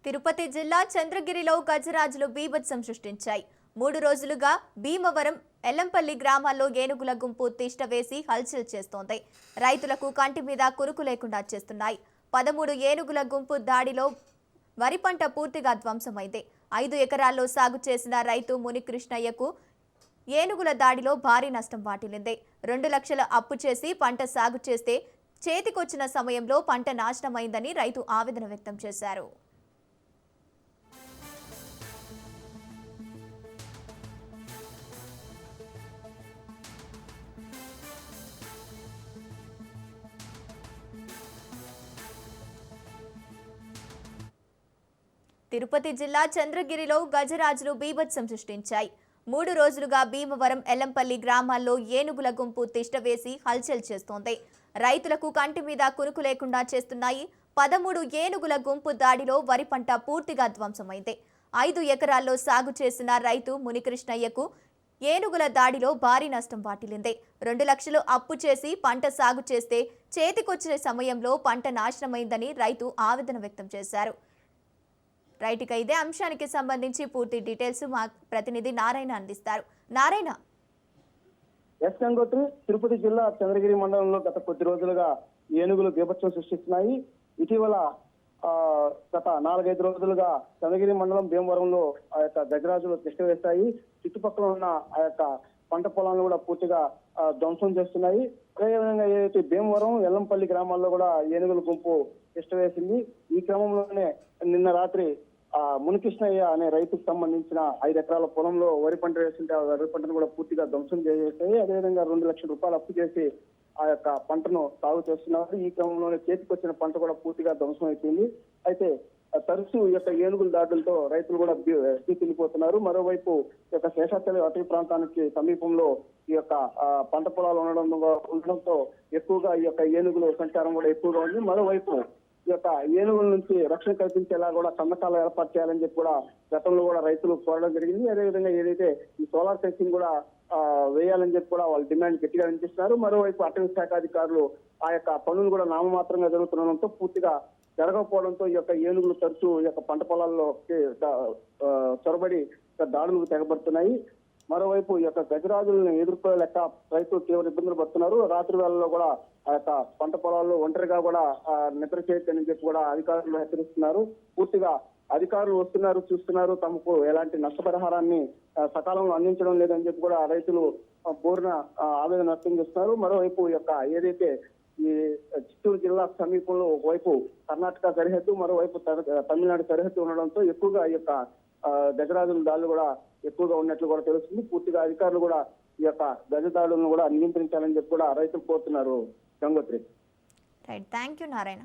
తిరుపతి జిల్లా చంద్రగిరిలో గజరాజులు బీభత్సం సృష్టించాయి. 3 రోజులుగా భీమవరం, ఎల్లంపల్లి గ్రామాల్లో ఏనుగుల గుంపు తిష్ట వేసి హల్చల్ చేస్తోంది. రైతులకు కంటి మీద కురుకు లేకుండా చేస్తున్నాయి. 13 ఏనుగుల గుంపు దాడిలో వరి పంట పూర్తిగా ధ్వంసమైంది. 5 ఎకరాల్లో సాగు చేసిన రైతు మునికృష్ణయ్యకు ఏనుగుల దాడిలో భారీ నష్టం వాటిల్లింది. 2 లక్షల అప్పు చేసి పంట సాగు చేస్తే చేతికొచ్చిన సమయంలో పంట నాశనమైందని రైతు ఆవేదన వ్యక్తం చేశారు. తిరుపతి జిల్లా చంద్రగిరిలో గజరాజులు బీభత్సం సృష్టించాయి. 3 రోజులుగా భీమవరం, ఎల్లంపల్లి గ్రామాల్లో ఏనుగుల గుంపు తిష్ట వేసి హల్చల్ చేస్తోంది. రైతులకు కంటి మీద కునుకు లేకుండా చేస్తున్నాయి. 13 ఏనుగుల గుంపు దాడిలో వరి పంట పూర్తిగా ధ్వంసమైంది. 5 ఎకరాల్లో సాగు చేసిన రైతు మునికృష్ణయ్యకు ఏనుగుల దాడిలో భారీ నష్టం వాటిల్లింది. 2 లక్షలు అప్పు చేసి పంట సాగు చేస్తే చేతికొచ్చిన సమయంలో పంట నాశనమైందని రైతు ఆవేదన వ్యక్తం చేశారు. రైట్, ఇక ఇదే అంశానికి సంబంధించి పూర్తి డీటెయిల్స్ మా ప్రతినిధి నారాయణ అందిస్తారు. నారాయణ. గంగోత్రి, తిరుపతి జిల్లా చంద్రగిరి మండలంలో గత కొద్ది రోజులుగా ఏనుగులు బీభత్సం సృష్టిస్తున్నాయి. ఇటీవల గత 4-5 రోజులుగా చంద్రగిరి మండలం భీమవరంలో ఆ యొక్క గజరాజులు తిష్ట వేస్తాయి. చుట్టుపక్కల ఉన్న ఆ యొక్క పంట పొలాలను కూడా పూర్తిగా ధ్వంసం చేస్తున్నాయి. అదేవిధంగా ఏదైతే భీమవరం, ఎల్లంపల్లి గ్రామాల్లో కూడా ఏనుగుల గుంపు తిష్ట వేసింది. ఈ క్రమంలోనే నిన్న రాత్రి మునికృష్ణయ్య అనే రైతుకు సంబంధించిన 5 ఎకరాల పొలంలో వరి పంట వేస్తుంటే ఆ వరి పంటను కూడా పూర్తిగా ధ్వంసం చేసేస్తాయి. అదేవిధంగా 2 లక్షల రూపాయలు అప్పు చేసి ఆ యొక్క పంటను సాగు చేస్తున్నారు. ఈ క్రమంలోనే చేతికి వచ్చిన పంట కూడా పూర్తిగా ధ్వంసం అయిపోయింది. అయితే తరచూ ఈ యొక్క ఏనుగుల దాడులతో రైతులు కూడా తీసుకెళ్లిపోతున్నారు. మరోవైపు ఈ యొక్క శేషాచలం అటవీ ప్రాంతానికి సమీపంలో ఈ యొక్క పంట పొలాలు ఉండడంతో ఎక్కువగా ఈ యొక్క ఏనుగుల సంచారం కూడా ఎక్కువగా ఉంది. మరోవైపు ఈ యొక్క ఏనుగుల నుంచి రక్షణ కల్పించేలా కూడా సన్నకాలు ఏర్పాటు చేయాలని చెప్పి కూడా గతంలో కూడా రైతులు కోరడం జరిగింది. అదేవిధంగా ఏదైతే ఈ సోలార్ ఫెన్సింగ్ కూడా వేయాలని చెప్పి కూడా వాళ్ళు డిమాండ్ గట్టిగా వినిపిస్తున్నారు. మరోవైపు అటవీ శాఖ అధికారులు ఆ యొక్క పనులు కూడా నామమాత్రంగా జరుగుతుండడంతో పూర్తిగా జరగకపోవడంతో ఈ యొక్క ఏనుగులు తరచూ ఈ యొక్క పంట పొలాల్లో చొరబడి దాడులకు తెగబడుతున్నాయి. మరోవైపు ఈ యొక్క గజరాజులను ఎదుర్కోలేక రైతులు తీవ్ర ఇబ్బందులు పడుతున్నారు. రాత్రి వేళల్లో కూడా ఆ యొక్క పంట పొలాల్లో ఒంటరిగా కూడా నిద్ర చేయొచ్చని చెప్పి కూడా అధికారులు హెచ్చరిస్తున్నారు. పూర్తిగా అధికారులు వస్తున్నారు, చూస్తున్నారు, తమకు ఎలాంటి నష్టపరిహారాన్ని సకాలంలో అందించడం లేదని చెప్పి కూడా రైతులు పూర్ణ ఆవేదన వ్యక్తం చేస్తున్నారు. మరోవైపు ఈ యొక్క ఏదైతే ఈ చిత్తూరు జిల్లా సమీపంలో ఒకవైపు కర్ణాటక సరిహద్దు, మరోవైపు తమిళనాడు సరిహద్దు ఉండడంతో ఎక్కువగా ఈ యొక్క గజరాజుల దాడులు కూడా ఎక్కువగా ఉన్నట్లు కూడా తెలుస్తుంది. పూర్తిగా అధికారులు కూడా ఈ యొక్క గజదాడులను కూడా నియంత్రించాలని చెప్పి కూడా రైతులు కోరుతున్నారు. Gangotri. Right, thank you Narayana.